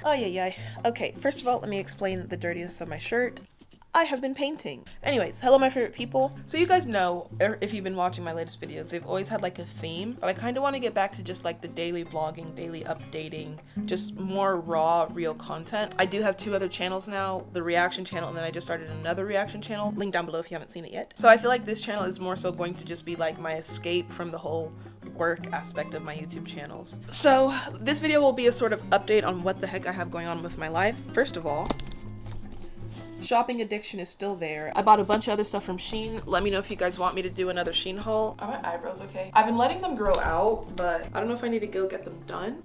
Oh yeah. Okay, first of all, let me explain the dirtiness of my shirt. I have been painting. Anyways, hello my favorite people. So you guys know, or if you've been watching my latest videos, they've always had like a theme, but I kind of want to get back to just like the daily vlogging, daily updating, just more raw, real content. I do have 2 other channels now, the reaction channel, and then I just started another reaction channel, link down below if you haven't seen it yet. So I feel like this channel is more so going to just be like my escape from the whole work aspect of my YouTube channels. So this video will be a sort of update on what the heck I have going on with my life. First of all, shopping addiction is still there. I bought a bunch of other stuff from Shein. Let me know if you guys want me to do another Shein haul. Are my eyebrows okay? I've been letting them grow out, but I don't know if I need to go get them done.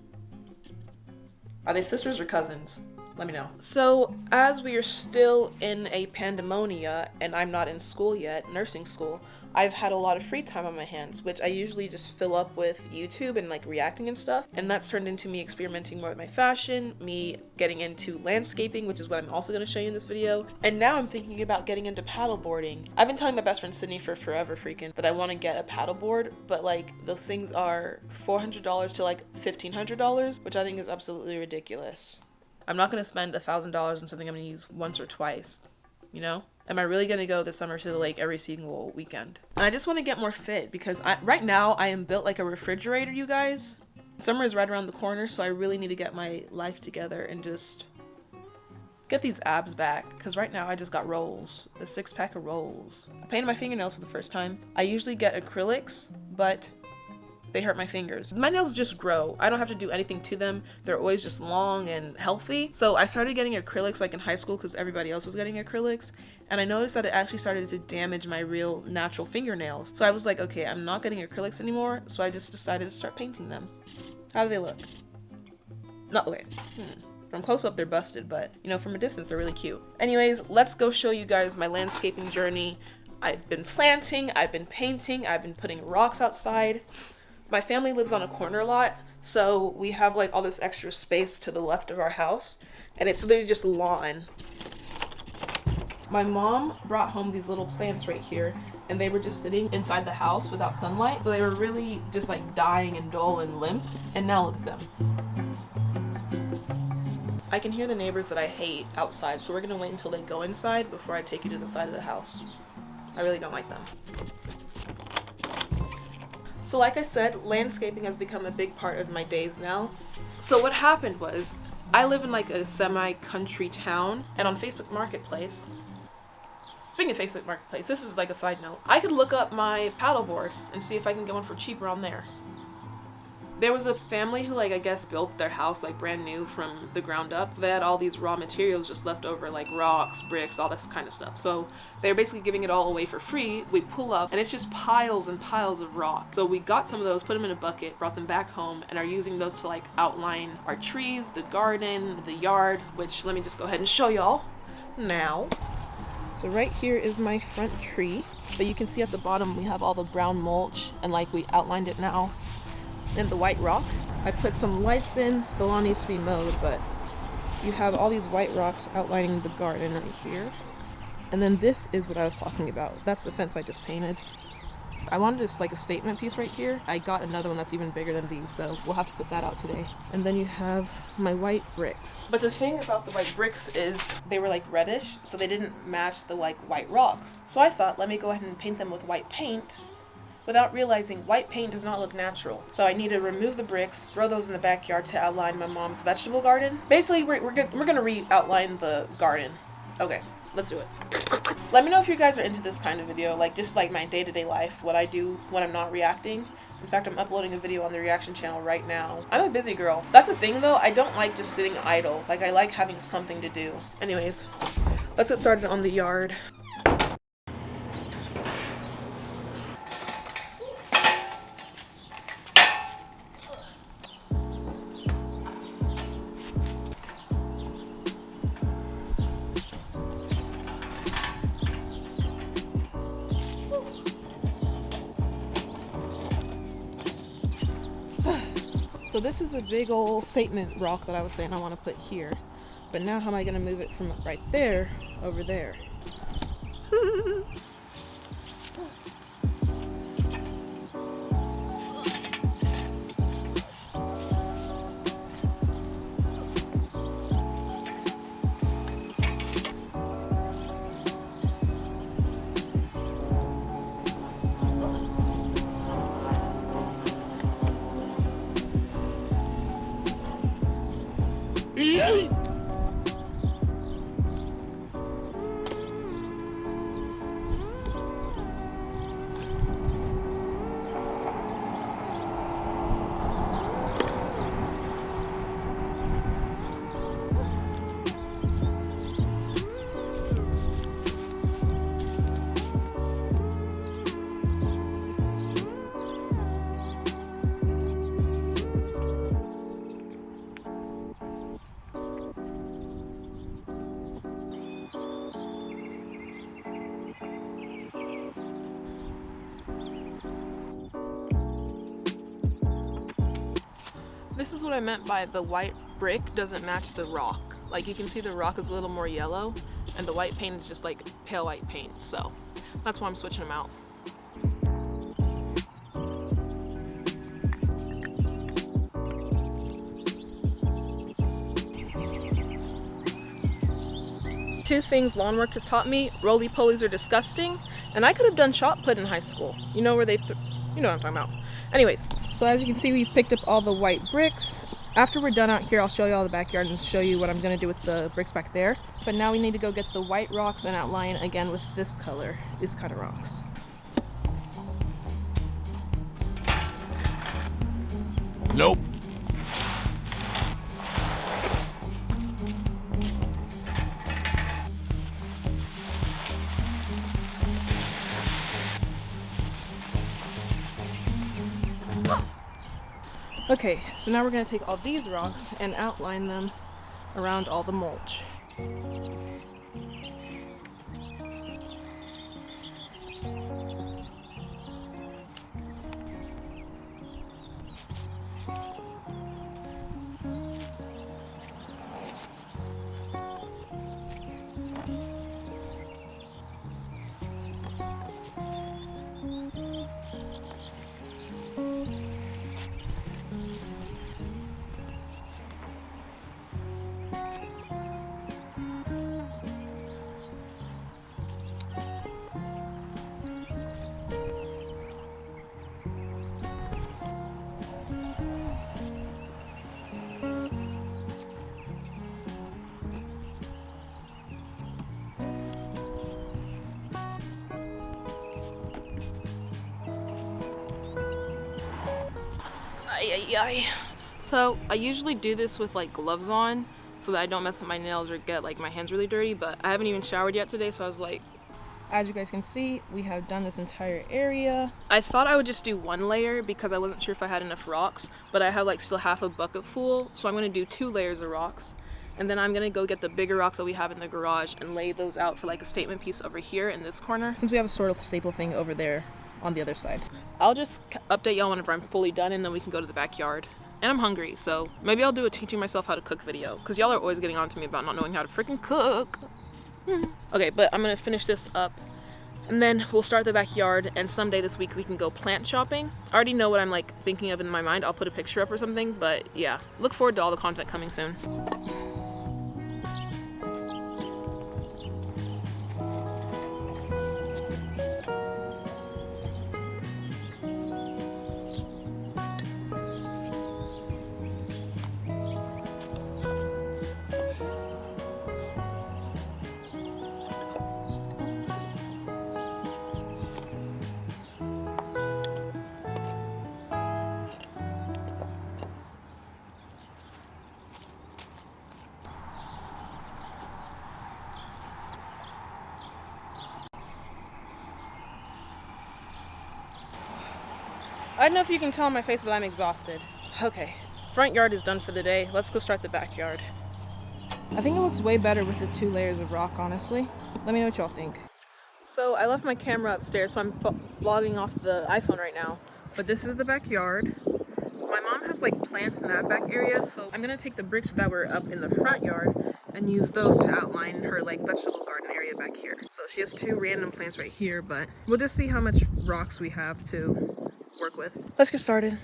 Are they sisters or cousins? Let me know. So as we are still in a pandemonia and I'm not in school yet, nursing school, I've had a lot of free time on my hands, which I usually just fill up with YouTube and like reacting and stuff. And that's turned into me experimenting more with my fashion, me getting into landscaping, which is what I'm also going to show you in this video. And now I'm thinking about getting into paddleboarding. I've been telling my best friend Sydney for forever freaking that I want to get a paddleboard, but like those things are $400 to like $1,500, which I think is absolutely ridiculous. I'm not going to spend $1,000 on something I'm going to use once or twice, you know? Am I really gonna go this summer to the lake every single weekend? And I just want to get more fit because right now I am built like a refrigerator, you guys. Summer is right around the corner, so I really need to get my life together and just get these abs back, because right now I just got rolls, a 6-pack of rolls. I painted my fingernails for the first time. I usually get acrylics, but they hurt my fingers. My nails just grow. I don't have to do anything to them. They're always just long and healthy. So I started getting acrylics like in high school because everybody else was getting acrylics. And I noticed that it actually started to damage my real natural fingernails. So I was like, okay, I'm not getting acrylics anymore. So I just decided to start painting them. How do they look? Not okay. From close up, they're busted, but you know, from a distance, they're really cute. Anyways, let's go show you guys my landscaping journey. I've been planting, I've been painting, I've been putting rocks outside. My family lives on a corner lot, so we have like all this extra space to the left of our house, and it's literally just lawn. My mom brought home these little plants right here, and they were just sitting inside the house without sunlight, so they were really just like dying and dull and limp, and now look at them. I can hear the neighbors that I hate outside, so we're gonna wait until they go inside before I take you to the side of the house. I really don't like them. So like I said, landscaping has become a big part of my days now. So what happened was, I live in like a semi-country town, and on Facebook Marketplace, speaking of Facebook Marketplace, this is like a side note, I could look up my paddleboard and see if I can get one for cheaper on there. There was a family who like, I guess, built their house like brand new from the ground up. They had all these raw materials just left over, like rocks, bricks, all this kind of stuff. So they were basically giving it all away for free. We pull up and it's just piles and piles of rock. So we got some of those, put them in a bucket, brought them back home, and are using those to like outline our trees, the garden, the yard, which let me just go ahead and show y'all now. So right here is my front tree, but you can see at the bottom we have all the brown mulch, and like we outlined it now in the white rock. I put some lights in. The lawn needs to be mowed, but you have all these white rocks outlining the garden right here. And then this is what I was talking about. That's the fence I just painted. I wanted just like a statement piece right here. I got another one that's even bigger than these, so we'll have to put that out today. And then you have my white bricks. But the thing about the white bricks is they were like reddish, so they didn't match the like white rocks. So I thought, let me go ahead and paint them with white paint, without realizing white paint does not look natural. So I need to remove the bricks, throw those in the backyard to outline my mom's vegetable garden. Basically, we're gonna re-outline the garden. Okay, let's do it. Let me know if you guys are into this kind of video, like just like my day-to-day life, what I do when I'm not reacting. In fact, I'm uploading a video on the reaction channel right now. I'm a busy girl. That's the thing though, I don't like just sitting idle. Like I like having something to do. Anyways, let's get started on the yard. So this is the big old statement rock that I was saying I want to put here. But now how am I going to move it from right there over there? This is what I meant by the white brick doesn't match the rock. Like you can see the rock is a little more yellow and the white paint is just like pale white paint. So that's why I'm switching them out. Two things lawn work has taught me: roly-polies are disgusting, and I could have done shot put in high school. You know where they, you know what I'm talking about. Anyways, so as you can see, we've picked up all the white bricks. After we're done out here, I'll show you all the backyard and show you what I'm gonna do with the bricks back there. But now we need to go get the white rocks and outline again with this color, these kind of rocks. Nope. Okay, so now we're going to take all these rocks and outline them around all the mulch. So I usually do this with like gloves on so that I don't mess up my nails or get like my hands really dirty, but I haven't even showered yet today, so I was like, as you guys can see, we have done this entire area. I thought I would just do one layer because I wasn't sure if I had enough rocks, but I have like still half a bucket full, so I'm gonna do 2 layers of rocks. And then I'm gonna go get the bigger rocks that we have in the garage and lay those out for like a statement piece over here in this corner, since we have a sort of staple thing over there on the other side. I'll just update y'all whenever I'm fully done, and then we can go to the backyard. And I'm hungry, so maybe I'll do a teaching myself how to cook video, because y'all are always getting on to me about not knowing how to freaking cook. Okay, but I'm gonna finish this up and then we'll start the backyard, and someday this week we can go plant shopping. I already know what I'm like thinking of in my mind. I'll put a picture up or something, but yeah, look forward to all the content coming soon. I don't know if you can tell on my face, but I'm exhausted. Okay, front yard is done for the day. Let's go start the backyard. I think it looks way better with the 2 layers of rock, honestly. Let me know what y'all think. So I left my camera upstairs, so I'm vlogging off the iPhone right now. But this is the backyard. My mom has like plants in that back area, so I'm gonna take the bricks that were up in the front yard and use those to outline her like vegetable garden area back here. So she has 2 random plants right here, but we'll just see how much rocks we have to work with. Let's get started.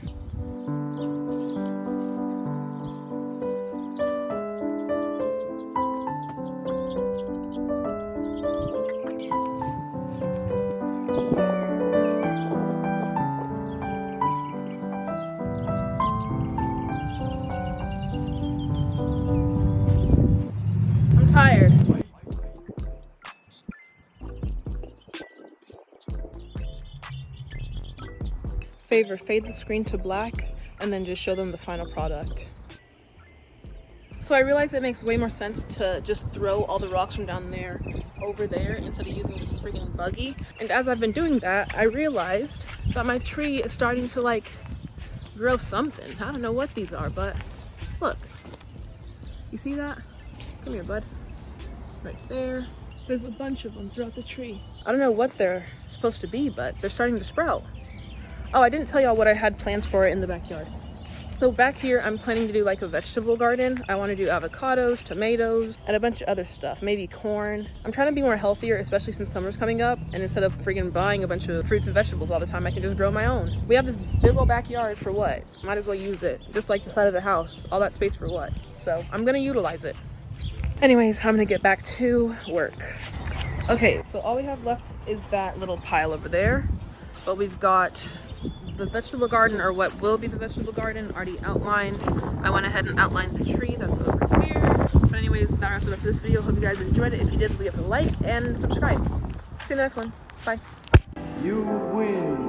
I'm tired. Favor, fade the screen to black and then just show them the final product. So I realized it makes way more sense to just throw all the rocks from down there over there instead of using this freaking buggy. And as I've been doing that, I realized that my tree is starting to like grow something. I don't know what these are, but look. You see that? Come here, bud. Right there. There's a bunch of them throughout the tree. I don't know what they're supposed to be, but they're starting to sprout. Oh, I didn't tell y'all what I had plans for in the backyard. So back here, I'm planning to do like a vegetable garden. I want to do avocados, tomatoes, and a bunch of other stuff, maybe corn. I'm trying to be more healthier, especially since summer's coming up. And instead of freaking buying a bunch of fruits and vegetables all the time, I can just grow my own. We have this big old backyard for what? Might as well use it. Just like the side of the house. All that space for what? So I'm gonna utilize it. Anyways, I'm gonna get back to work. Okay, so all we have left is that little pile over there. But we've got the vegetable garden, or what will be the vegetable garden, already outlined. I went ahead and outlined the tree that's over here. But anyways, that wraps it up for this video. Hope you guys enjoyed it. If you did, leave a like and subscribe. See you in the next one. Bye. You win.